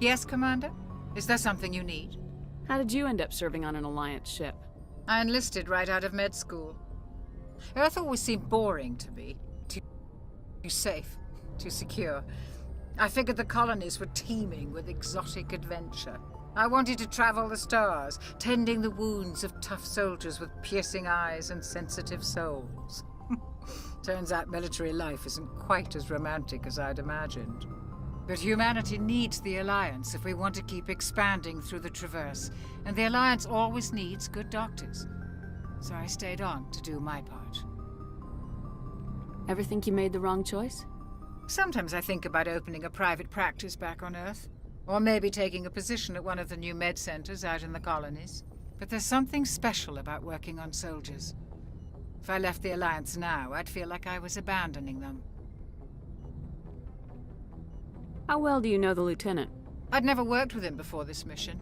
Yes, Commander? Is there something you need? How did you end up serving on an Alliance ship? I enlisted right out of med school. Earth always seemed boring to me. Too safe, too secure. I figured the colonies were teeming with exotic adventure. I wanted to travel the stars, tending the wounds of tough soldiers with piercing eyes and sensitive souls. Turns out military life isn't quite as romantic as I'd imagined. But humanity needs the Alliance if we want to keep expanding through the Traverse, and the Alliance always needs good doctors. So I stayed on to do my part. Ever think you made the wrong choice? Sometimes I think about opening a private practice back on Earth, or maybe taking a position at one of the new med centers out in the colonies. But there's something special about working on soldiers. If I left the Alliance now, I'd feel like I was abandoning them. How well do you know the Lieutenant? I'd never worked with him before this mission.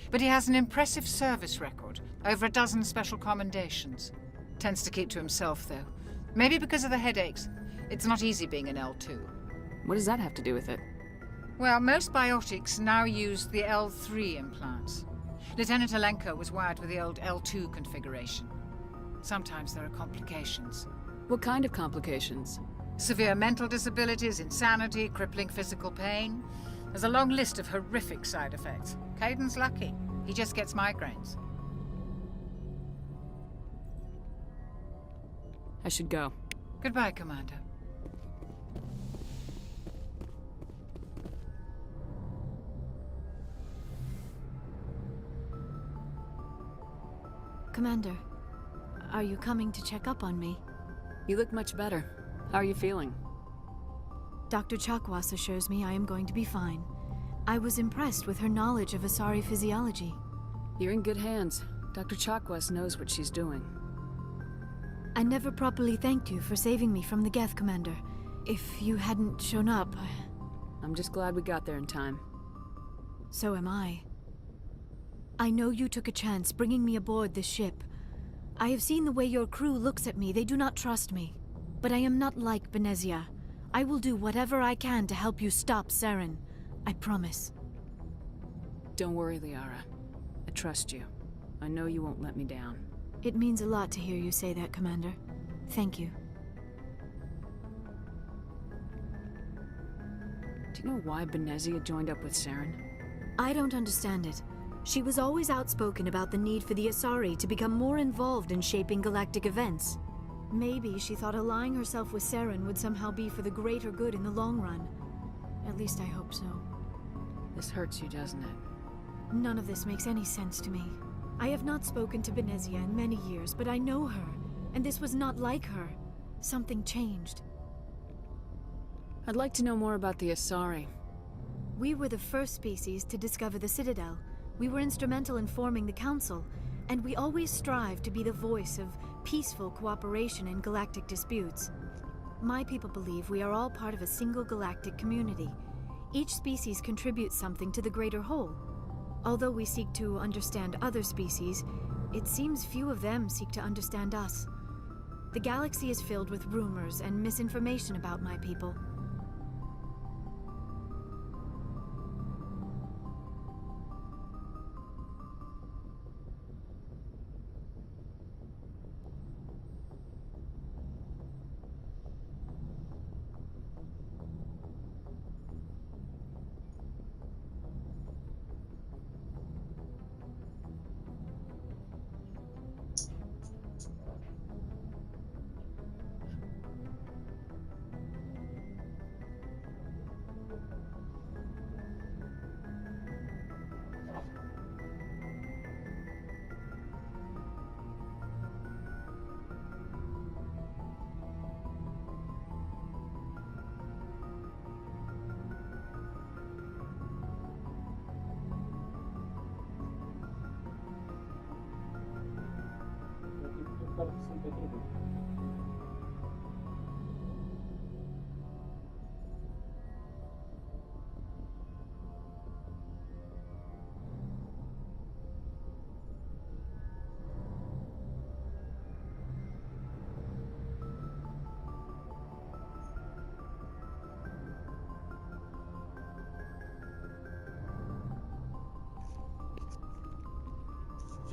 But he has an impressive service record, over a dozen special commendations. Tends to keep to himself, though. Maybe because of the headaches. It's not easy being an L2. What does that have to do with it? Well, most biotics now use the L3 implants. Lieutenant Alenko was wired with the old L2 configuration. Sometimes there are complications. What kind of complications? Severe mental disabilities, insanity, crippling physical pain. There's a long list of horrific side effects. Caden's lucky. He just gets migraines. I should go. Goodbye, Commander. Commander, are you coming to check up on me? You look much better. How are you feeling? Dr. Chakwas assures me I am going to be fine. I was impressed with her knowledge of Asari physiology. You're in good hands. Dr. Chakwas knows what she's doing. I never properly thanked you for saving me from the Geth, Commander. If you hadn't shown up... I'm just glad we got there in time. So am I. I know you took a chance bringing me aboard this ship. I have seen the way your crew looks at me. They do not trust me. But I am not like Benezia. I will do whatever I can to help you stop Saren. I promise. Don't worry, Liara. I trust you. I know you won't let me down. It means a lot to hear you say that, Commander. Thank you. Do you know why Benezia joined up with Saren? I don't understand it. She was always outspoken about the need for the Asari to become more involved in shaping galactic events. Maybe she thought allying herself with Saren would somehow be for the greater good in the long run. At least I hope so. This hurts you, doesn't it? None of this makes any sense to me. I have not spoken to Benezia in many years, but I know her, and this was not like her. Something changed. I'd like to know more about the Asari. We were the first species to discover the Citadel. We were instrumental in forming the Council, and we always strive to be the voice of peaceful cooperation in galactic disputes. My people believe we are all part of a single galactic community. Each species contributes something to the greater whole. Although we seek to understand other species, it seems few of them seek to understand us. The galaxy is filled with rumors and misinformation about my people.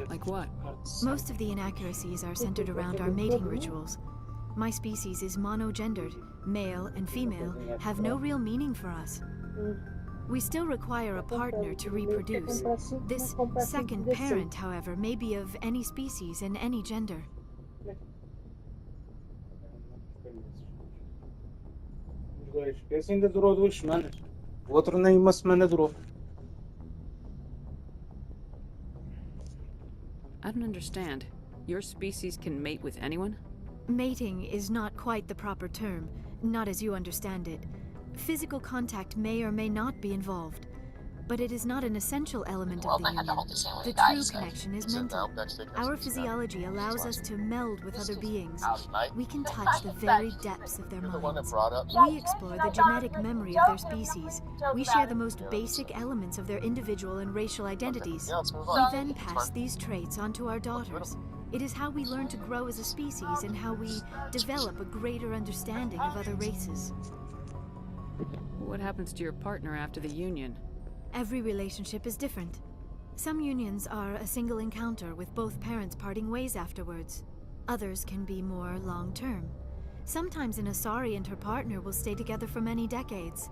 Like what? Most of the inaccuracies are centered around our mating rituals. My species is monogendered. Male and female have no real meaning for us. We still require a partner to reproduce. This second parent, however, may be of any species and any gender. Esse ainda durou 2 semanas. O outro nem uma semana durou. I don't understand. Your species can mate with anyone? Mating is not quite the proper term, not as you understand it. Physical contact may or may not be involved, but it is not an essential element of the union. The true connection is mental. Our physiology allows us to meld with other beings. We can touch the very depths of their minds. We explore the genetic memory of their species. We share the most basic elements of their individual and racial identities. We then pass these traits on to our daughters. It is how we learn to grow as a species and how we develop a greater understanding of other races. What happens to your partner after the union? Every relationship is different. Some unions are a single encounter with both parents parting ways afterwards. Others can be more long-term. Sometimes an Asari and her partner will stay together for many decades.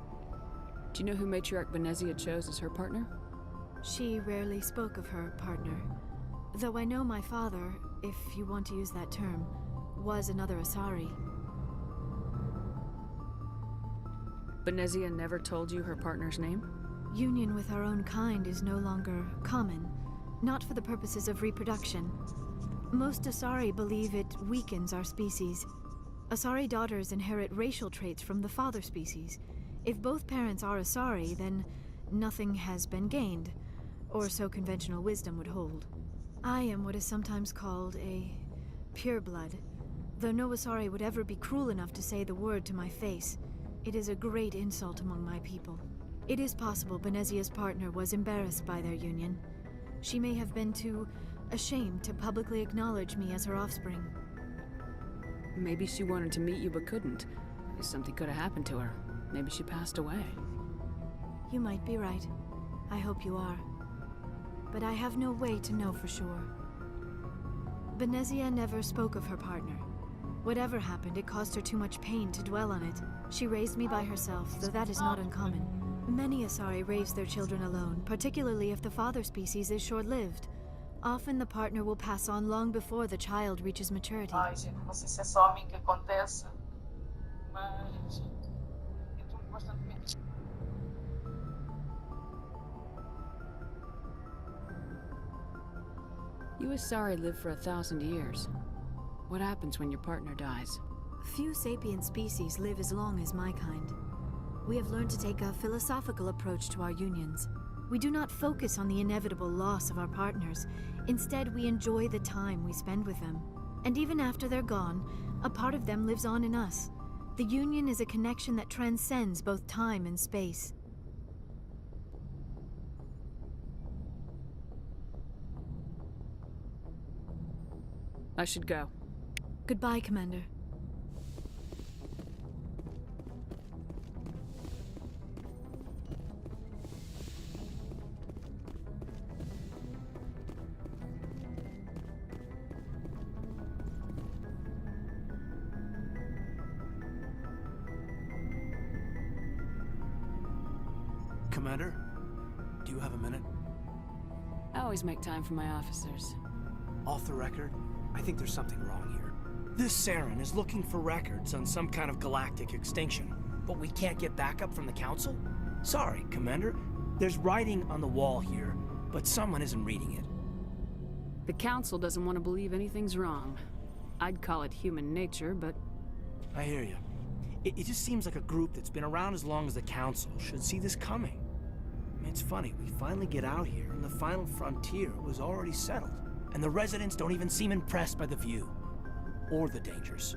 Do you know who Matriarch Benezia chose as her partner? She rarely spoke of her partner. Though I know my father, if you want to use that term, was another Asari. Benezia never told you her partner's name? Union with our own kind is no longer common, not for the purposes of reproduction. Most Asari believe it weakens our species. Asari daughters inherit racial traits from the father species. If both parents are Asari, then nothing has been gained, or so conventional wisdom would hold. I am what is sometimes called a pureblood, though no Asari would ever be cruel enough to say the word to my face. It is a great insult among my people. It is possible Benezia's partner was embarrassed by their union. She may have been too ashamed to publicly acknowledge me as her offspring. Maybe she wanted to meet you but couldn't. Something could have happened to her. Maybe she passed away. You might be right. I hope you are. But I have no way to know for sure. Benezia never spoke of her partner. Whatever happened, it caused her too much pain to dwell on it. She raised me by herself, though that is not uncommon. Many Asari raise their children alone, particularly if the father species is short-lived. Often the partner will pass on long before the child reaches maturity. Ai, gente, não sei se é só a mim que acontece, mas eu tô bastante medo. You Asari live for 1,000 years. What happens when your partner dies? Few sapient species live as long as my kind. We have learned to take a philosophical approach to our unions. We do not focus on the inevitable loss of our partners. Instead, we enjoy the time we spend with them. And even after they're gone, a part of them lives on in us. The union is a connection that transcends both time and space. I should go. Goodbye, Commander. Commander, do you have a minute? I always make time for my officers. Off the record, I think there's something wrong here. This Saren is looking for records on some kind of galactic extinction, but we can't get backup from the Council? Sorry, Commander. There's writing on the wall here, but someone isn't reading it. The Council doesn't want to believe anything's wrong. I'd call it human nature, but... I hear you. It just seems like a group that's been around as long as the Council should see this coming. I mean, it's funny, we finally get out here, and the final frontier was already settled. And the residents don't even seem impressed by the view. Or the dangers.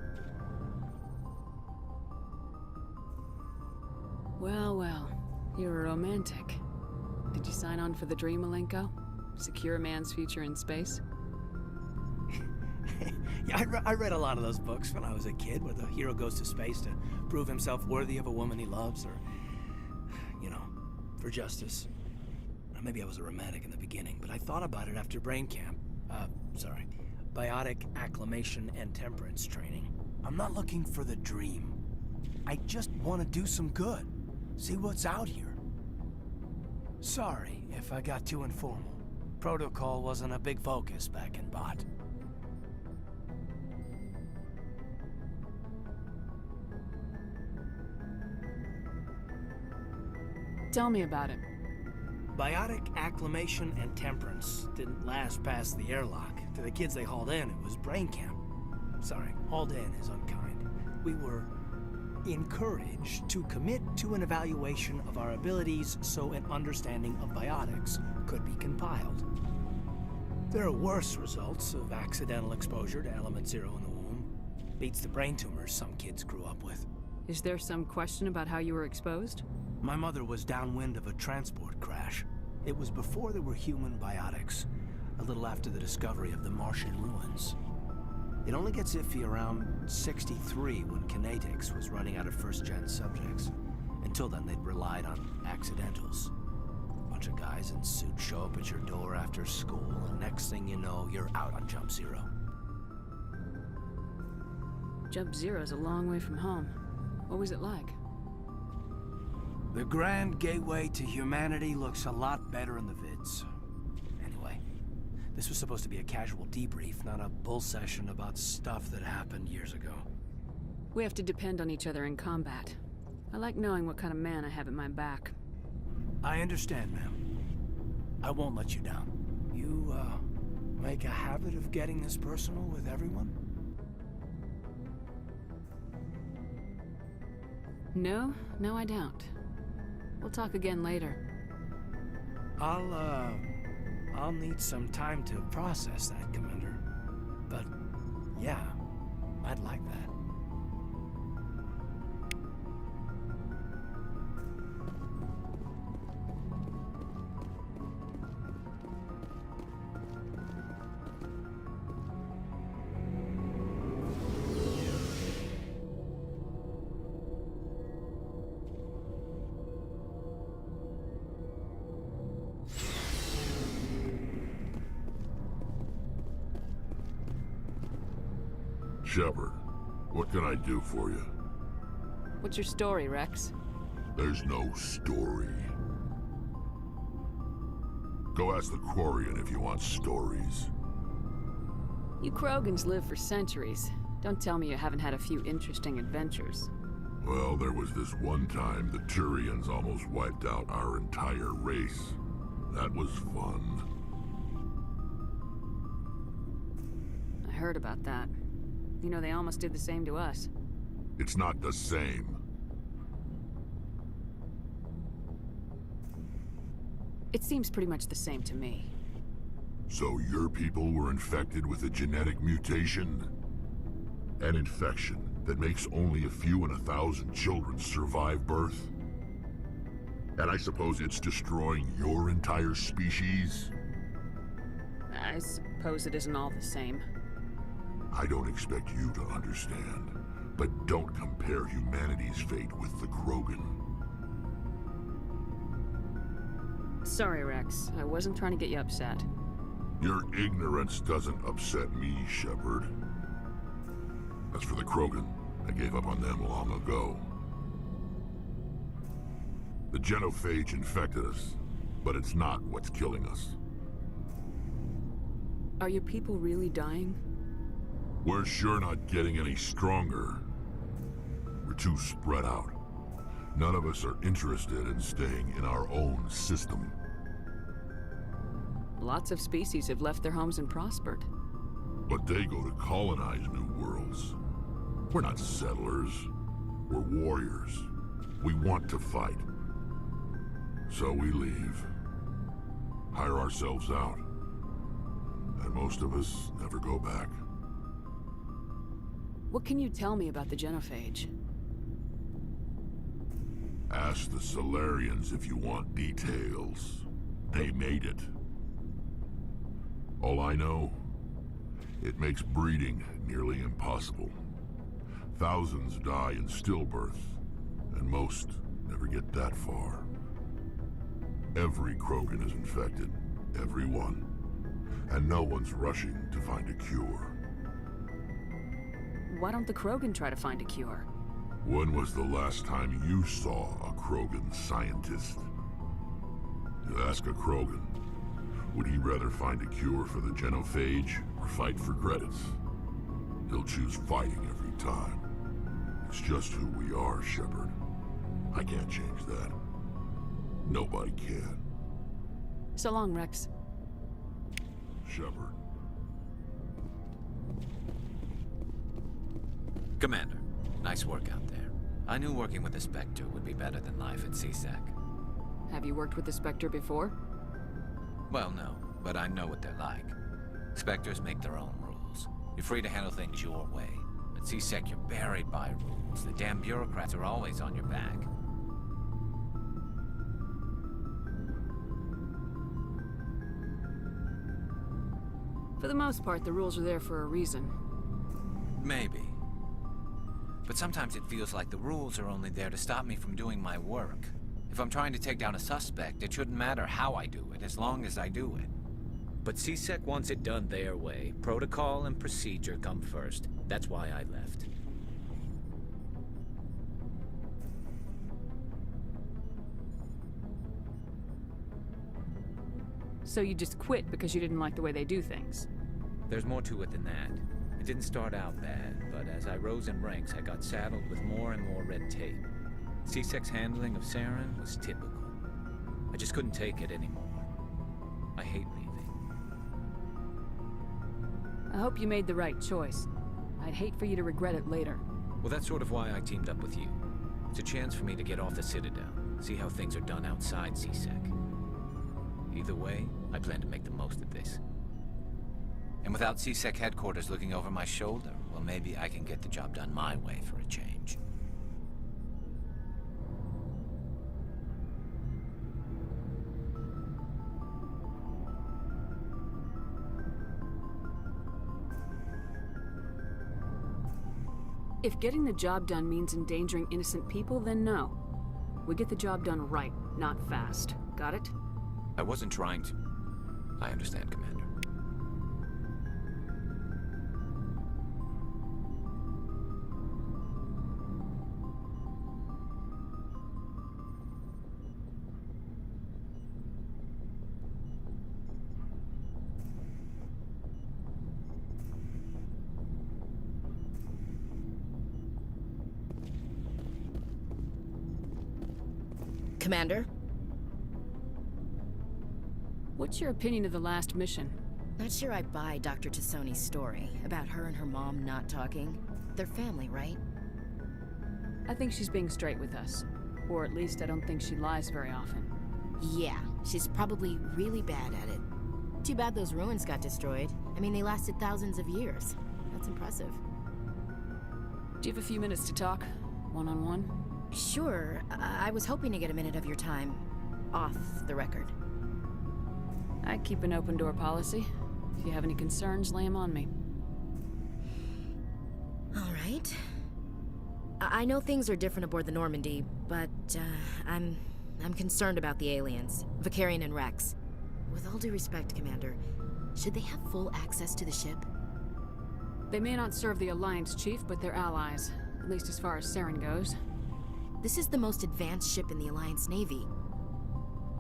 Well, well. You're a romantic. Did you sign on for the dream, Malenko? Secure a man's future in space? Yeah, I read a lot of those books when I was a kid, where the hero goes to space to prove himself worthy of a woman he loves, or, you know, for justice. Maybe I was a romantic in the beginning, but I thought about it after brain camp. Sorry. Biotic acclimation and temperance training. I'm not looking for the dream. I just want to do some good. See what's out here. Sorry if I got too informal. Protocol wasn't a big focus back in Bot. Tell me about it. Biotic acclimation and temperance didn't last past the airlock. To the kids they hauled in, it was brain camp. Sorry, hauled in is unkind. We were encouraged to commit to an evaluation of our abilities so an understanding of biotics could be compiled. There are worse results of accidental exposure to element 0 in the womb. Beats the brain tumors some kids grew up with. Is there some question about how you were exposed? My mother was downwind of a transport crash. It was before there were human biotics, a little after the discovery of the Martian ruins. It only gets iffy around 63 when kinetics was running out of first-gen subjects. Until then, they'd relied on accidentals. A bunch of guys in suits show up at your door after school, and next thing you know, you're out on Jump Zero. Jump Zero's a long way from home. What was it like? The grand gateway to humanity looks a lot better in the vids. Anyway, this was supposed to be a casual debrief, not a bull session about stuff that happened years ago. We have to depend on each other in combat. I like knowing what kind of man I have at my back. I understand, ma'am. I won't let you down. You, make a habit of getting this personal with everyone? No, I don't. We'll talk again later. I'll need some time to process that, Commander. But, yeah, I'd like that. Sheppard, what can I do for you? What's your story, Rex? There's no story. Go ask the Quarian if you want stories. You Krogans live for centuries. Don't tell me you haven't had a few interesting adventures. Well, there was this one time the Turians almost wiped out our entire race. That was fun. I heard about that. You know, they almost did the same to us. It's not the same. It seems pretty much the same to me. So your people were infected with a genetic mutation? An infection that makes only a few in 1,000 children survive birth? And I suppose it's destroying your entire species? I suppose it isn't all the same. I don't expect you to understand, but don't compare humanity's fate with the Krogan. Sorry, Rex. I wasn't trying to get you upset. Your ignorance doesn't upset me, Sheppard. As for the Krogan, I gave up on them long ago. The genophage infected us, but it's not what's killing us. Are your people really dying? We're sure not getting any stronger. We're too spread out. None of us are interested in staying in our own system. Lots of species have left their homes and prospered. But they go to colonize new worlds. We're not settlers. We're warriors. We want to fight. So we leave. Hire ourselves out. And most of us never go back. What can you tell me about the genophage? Ask the Solarians if you want details. They made it. All I know, it makes breeding nearly impossible. Thousands die in stillbirth, and most never get that far. Every Krogan is infected. Every one. and no one's rushing to find a cure. Why don't the Krogan try to find a cure? When was the last time you saw a Krogan scientist? You ask a Krogan, would he rather find a cure for the genophage or fight for credits? He'll choose fighting every time. It's just who we are, Sheppard. I can't change that. Nobody can. So long, Rex. Sheppard. Commander, nice work out there. I knew working with the Spectre would be better than life at CSEC. Have you worked with the Spectre before? Well, no, but I know what they're like. Spectres make their own rules. You're free to handle things your way. At CSEC, you're buried by rules. The damn bureaucrats are always on your back. For the most part, the rules are there for a reason. Maybe. But sometimes it feels like the rules are only there to stop me from doing my work. If I'm trying to take down a suspect, it shouldn't matter how I do it, as long as I do it. But CSEC wants it done their way. Protocol and procedure come first. That's why I left. So you just quit because you didn't like the way they do things? There's more to it than that. It didn't start out bad, but as I rose in ranks, I got saddled with more and more red tape. CSEC's handling of Saren was typical. I just couldn't take it anymore. I hate leaving. I hope you made the right choice. I'd hate for you to regret it later. Well, that's sort of why I teamed up with you. It's a chance for me to get off the Citadel, see how things are done outside CSEC. Either way, I plan to make the most of this. And without CSEC headquarters looking over my shoulder, well, maybe I can get the job done my way for a change. If getting the job done means endangering innocent people, then no. We get the job done right, not fast. Got it? I wasn't trying to... I understand, Commander. Commander? What's your opinion of the last mission? Not sure I buy Dr. Tassoni's story about her and her mom not talking. They're family, right? I think she's being straight with us. Or at least I don't think she lies very often. Yeah, she's probably really bad at it. Too bad those ruins got destroyed. I mean, they lasted thousands of years. That's impressive. Do you have a few minutes to talk? One-on-one? Sure. I was hoping to get a minute of your time off the record. I keep an open door policy. If you have any concerns, lay them on me. All right. I know things are different aboard the Normandy, but I'm concerned about the aliens, Vicarian and Rex. With all due respect, Commander, should they have full access to the ship? They may not serve the Alliance, Chief, but they're allies. At least as far as Saren goes. This is the most advanced ship in the Alliance Navy.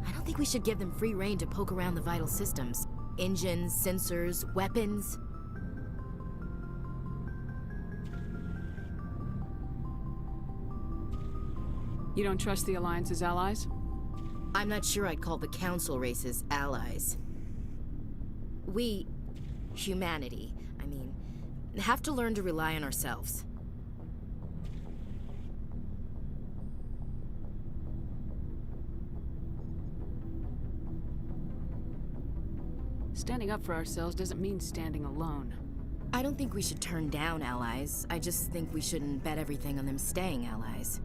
I don't think we should give them free rein to poke around the vital systems. Engines, sensors, weapons. You don't trust the Alliance's allies? I'm not sure I'd call the Council races allies. We, humanity, I mean, have to learn to rely on ourselves. Standing up for ourselves doesn't mean standing alone. I don't think we should turn down allies. I just think we shouldn't bet everything on them staying allies.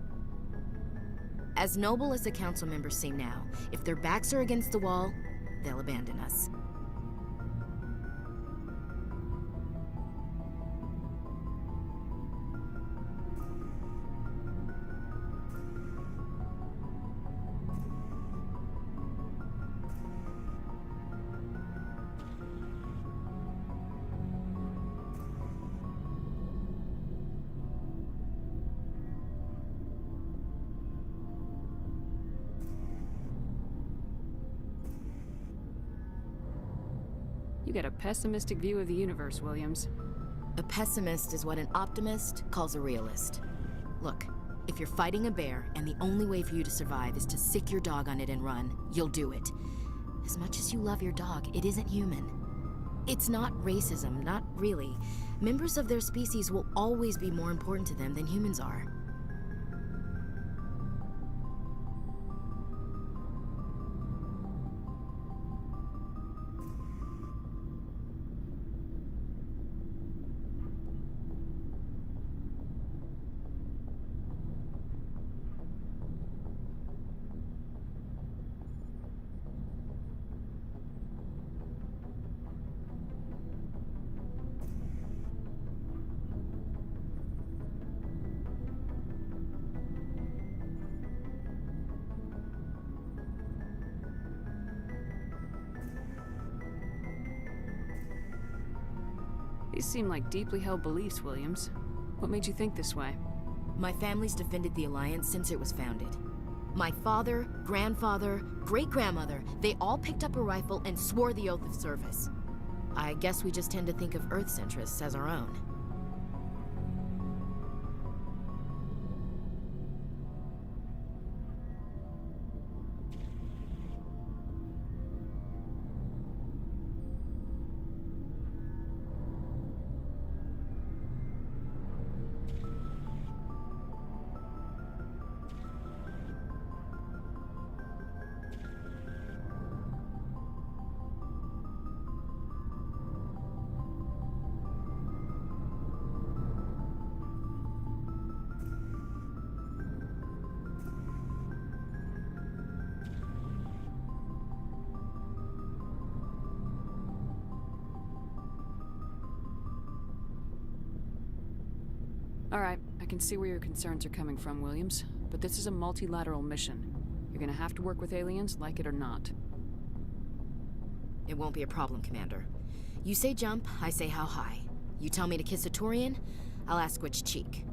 As noble as the Council members seem now, if their backs are against the wall, they'll abandon us. You got a pessimistic view of the universe, Williams. A pessimist is what an optimist calls a realist. Look, if you're fighting a bear and the only way for you to survive is to sick your dog on it and run, you'll do it. As much as you love your dog, it isn't human. It's not racism, not really. Members of their species will always be more important to them than humans are. These seem like deeply held beliefs, Williams. What made you think this way? My family's defended the Alliance since it was founded. My father, grandfather, great-grandmother, they all picked up a rifle and swore the oath of service. I guess we just tend to think of Earth's interests as our own. All right, I can see where your concerns are coming from, Williams. But this is a multilateral mission. You're gonna have to work with aliens, like it or not. It won't be a problem, Commander. You say jump, I say how high. You tell me to kiss a Turian, I'll ask which cheek.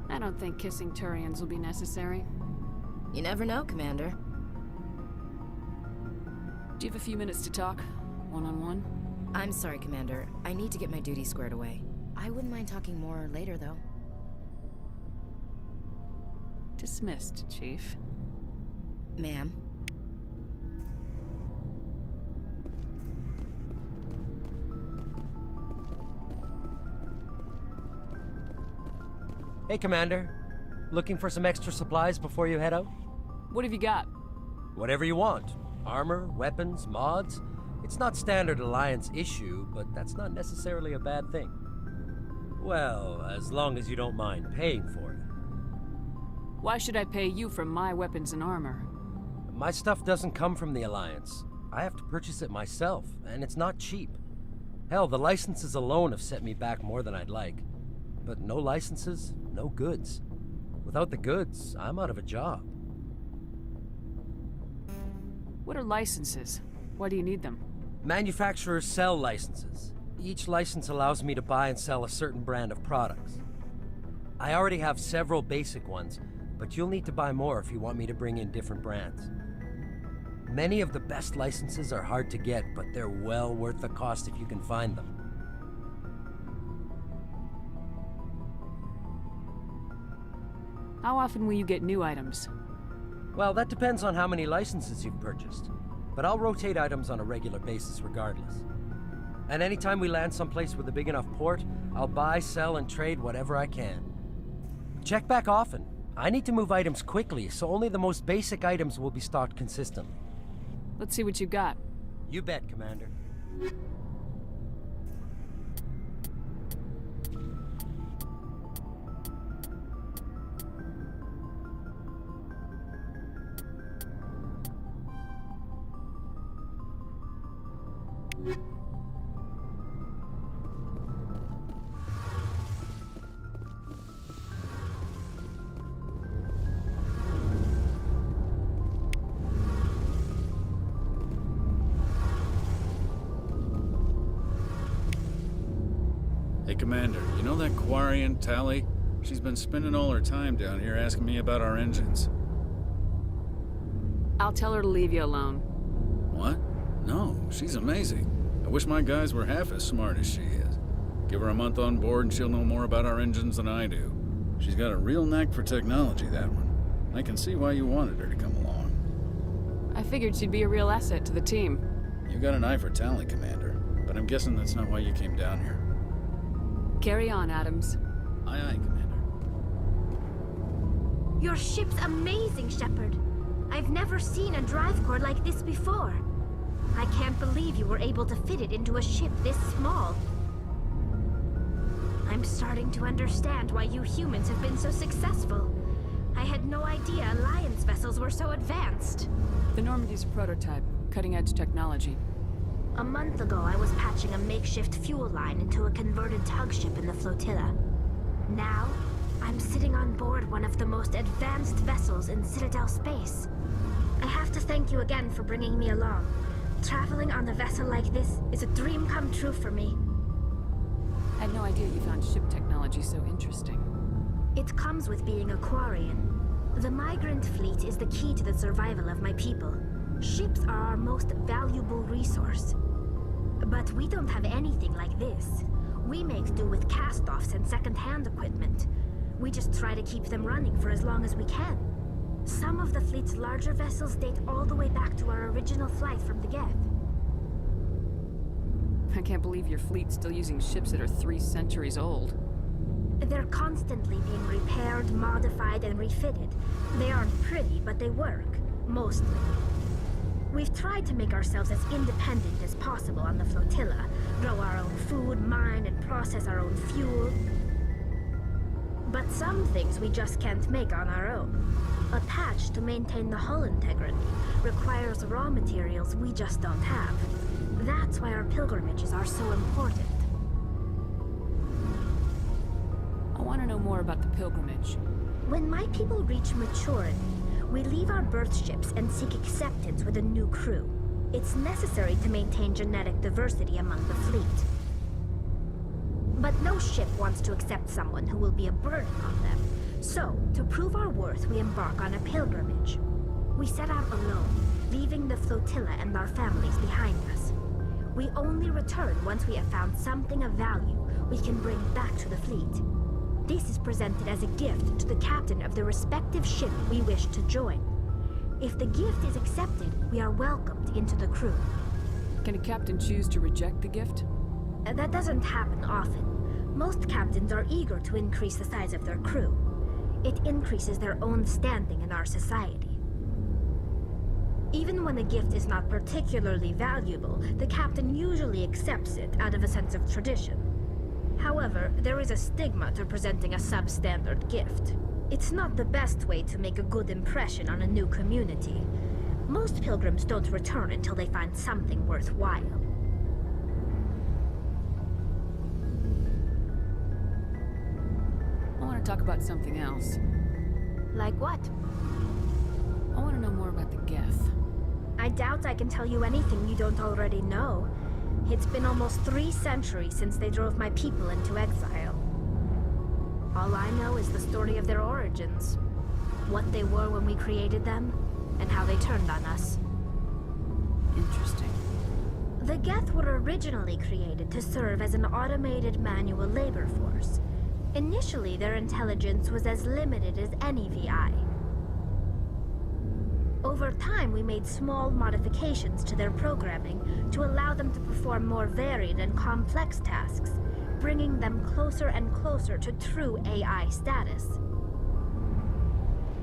I don't think kissing Turians will be necessary. You never know, Commander. Do you have a few minutes to talk? One-on-one? I'm sorry, Commander. I need to get my duties squared away. I wouldn't mind talking more later, though. Dismissed, Chief. Ma'am. Hey, Commander. Looking for some extra supplies before you head out? What have you got? Whatever you want. Armor, weapons, mods. It's not standard Alliance issue, but that's not necessarily a bad thing. Well, as long as you don't mind paying for it. Why should I pay you for my weapons and armor? My stuff doesn't come from the Alliance. I have to purchase it myself, and it's not cheap. Hell, the licenses alone have set me back more than I'd like. But no licenses, no goods. Without the goods, I'm out of a job. What are licenses? Why do you need them? Manufacturers sell licenses. Each license allows me to buy and sell a certain brand of products. I already have several basic ones, but you'll need to buy more if you want me to bring in different brands. Many of the best licenses are hard to get, but they're well worth the cost if you can find them. How often will you get new items? Well, that depends on how many licenses you've purchased. But I'll rotate items on a regular basis regardless. And anytime we land someplace with a big enough port, I'll buy, sell, and trade whatever I can. Check back often. I need to move items quickly, so only the most basic items will be stocked consistently. Let's see what you got. You bet, Commander. Hey, Commander, you know that Quarian, Tally? She's been spending all her time down here asking me about our engines. I'll tell her to leave you alone. What? No, she's amazing. I wish my guys were half as smart as she is. Give her a month on board and she'll know more about our engines than I do. She's got a real knack for technology, that one. I can see why you wanted her to come along. I figured she'd be a real asset to the team. You got an eye for talent, Commander, but I'm guessing that's not why you came down here. Carry on, Adams. Aye, aye, Commander. Your ship's amazing, Sheppard. I've never seen a drive core like this before. I can't believe you were able to fit it into a ship this small. I'm starting to understand why you humans have been so successful. I had no idea Alliance vessels were so advanced. The Normandy's a prototype, cutting-edge technology. A month ago, I was patching a makeshift fuel line into a converted tug ship in the flotilla. Now, I'm sitting on board one of the most advanced vessels in Citadel space. I have to thank you again for bringing me along. Traveling on a vessel like this is a dream come true for me. I had no idea you found ship technology so interesting. It comes with being a Quarian. The migrant fleet is the key to the survival of my people. Ships are our most valuable resource. But we don't have anything like this. We make do with cast-offs and second-hand equipment. We just try to keep them running for as long as we can. Some of the fleet's larger vessels date all the way back to our original flight from the Geth. I can't believe your fleet's still using ships that are 3 centuries old. They're constantly being repaired, modified, and refitted. They aren't pretty, but they work. Mostly. We've tried to make ourselves as independent as possible on the flotilla. Grow our own food, mine, and process our own fuel. But some things we just can't make on our own. A patch to maintain the hull integrity requires raw materials we just don't have. That's why our pilgrimages are so important. I want to know more about the pilgrimage. When my people reach maturity, we leave our birth ships and seek acceptance with a new crew. It's necessary to maintain genetic diversity among the fleet. But no ship wants to accept someone who will be a burden on them. So, to prove our worth, we embark on a pilgrimage. We set out alone, leaving the flotilla and our families behind us. We only return once we have found something of value we can bring back to the fleet. This is presented as a gift to the captain of the respective ship we wish to join. If the gift is accepted, we are welcomed into the crew. Can a captain choose to reject the gift? That doesn't happen often. Most captains are eager to increase the size of their crew. It increases their own standing in our society. Even when a gift is not particularly valuable, the captain usually accepts it out of a sense of tradition. However, there is a stigma to presenting a substandard gift. It's not the best way to make a good impression on a new community. Most pilgrims don't return until they find something worthwhile. I want to talk about something else. Like what? I want to know more about the Geth. I doubt I can tell you anything you don't already know. It's been almost 3 centuries since they drove my people into exile. All I know is the story of their origins. What they were when we created them, and how they turned on us. Interesting. The Geth were originally created to serve as an automated manual labor force. Initially, their intelligence was as limited as any VI. Over time, we made small modifications to their programming to allow them to perform more varied and complex tasks, bringing them closer and closer to true AI status.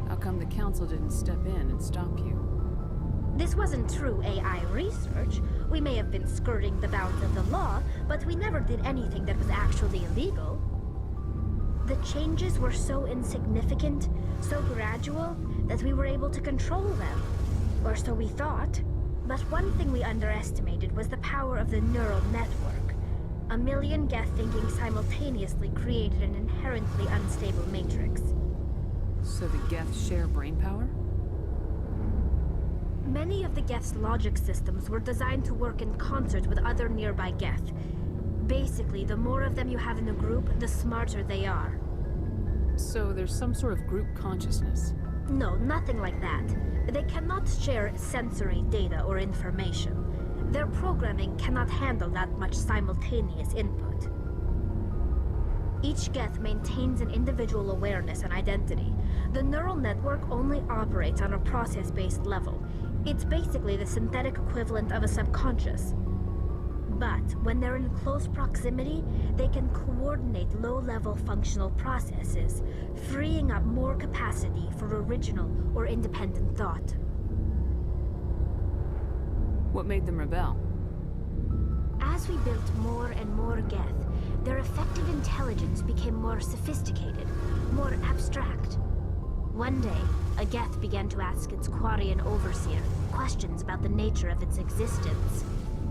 How come the Council didn't step in and stop you? This wasn't true AI research. We may have been skirting the bounds of the law, but we never did anything that was actually illegal. The changes were so insignificant, so gradual, that we were able to control them. Or so we thought. But one thing we underestimated was the power of the neural network. 1 million Geth thinking simultaneously created an inherently unstable matrix. So the Geth share brainpower? Many of the Geth's logic systems were designed to work in concert with other nearby Geth. Basically, the more of them you have in the group, the smarter they are. So there's some sort of group consciousness. No, nothing like that. They cannot share sensory data or information. Their programming cannot handle that much simultaneous input. Each Geth maintains an individual awareness and identity. The neural network only operates on a process-based level. It's basically the synthetic equivalent of a subconscious. But when they're in close proximity, they can coordinate low-level functional processes, freeing up more capacity for original or independent thought. What made them rebel? As we built more and more Geth, their effective intelligence became more sophisticated, more abstract. One day, a Geth began to ask its Quarian overseer questions about the nature of its existence.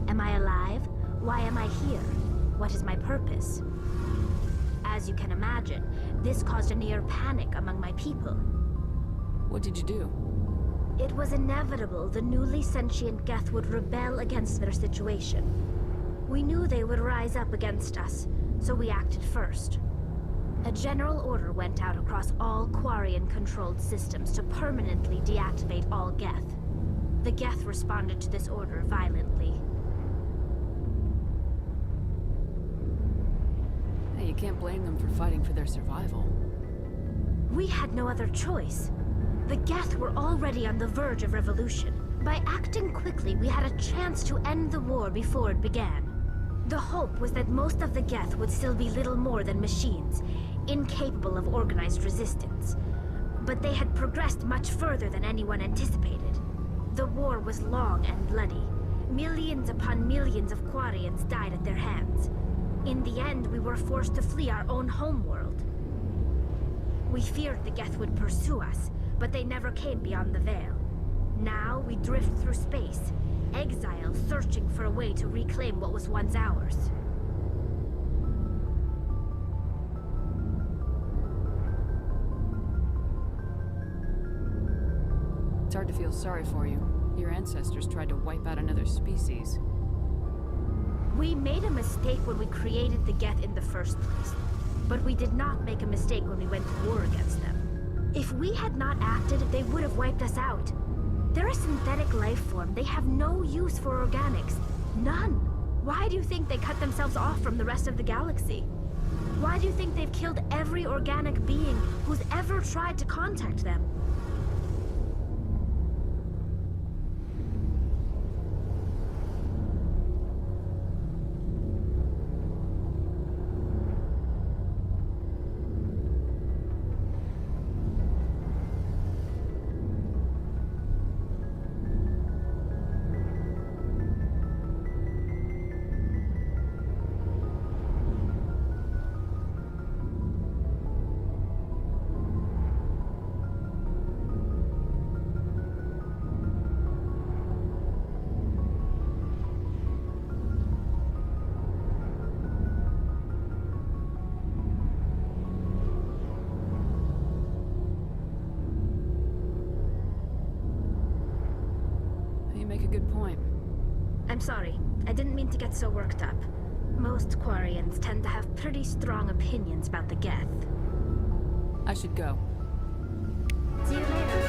Am I alive? Why am I here? What is my purpose? As you can imagine, this caused a near panic among my people. What did you do? It was inevitable the newly sentient Geth would rebel against their situation. We knew they would rise up against us, so we acted first. A general order went out across all Quarian-controlled systems to permanently deactivate all Geth. The Geth responded to this order violently. Hey, you can't blame them for fighting for their survival. We had no other choice. The Geth were already on the verge of revolution. By acting quickly, we had a chance to end the war before it began. The hope was that most of the Geth would still be little more than machines, incapable of organized resistance. But they had progressed much further than anyone anticipated. The war was long and bloody. Millions upon millions of Quarians died at their hands. In the end, we were forced to flee our own homeworld. We feared the Geth would pursue us, but they never came beyond the Veil. Now we drift through space, exile searching for a way to reclaim what was once ours. It's hard to feel sorry for you. Your ancestors tried to wipe out another species. We made a mistake when we created the Geth in the first place, but we did not make a mistake when we went to war against them. If we had not acted, they would have wiped us out. They're a synthetic life form. They have no use for organics. None. Why do you think they cut themselves off from the rest of the galaxy? Why do you think they've killed every organic being who's ever tried to contact them? Make a good point. I'm sorry. I didn't mean to get so worked up. Most Quarians tend to have pretty strong opinions about the Geth. I should go. See you later.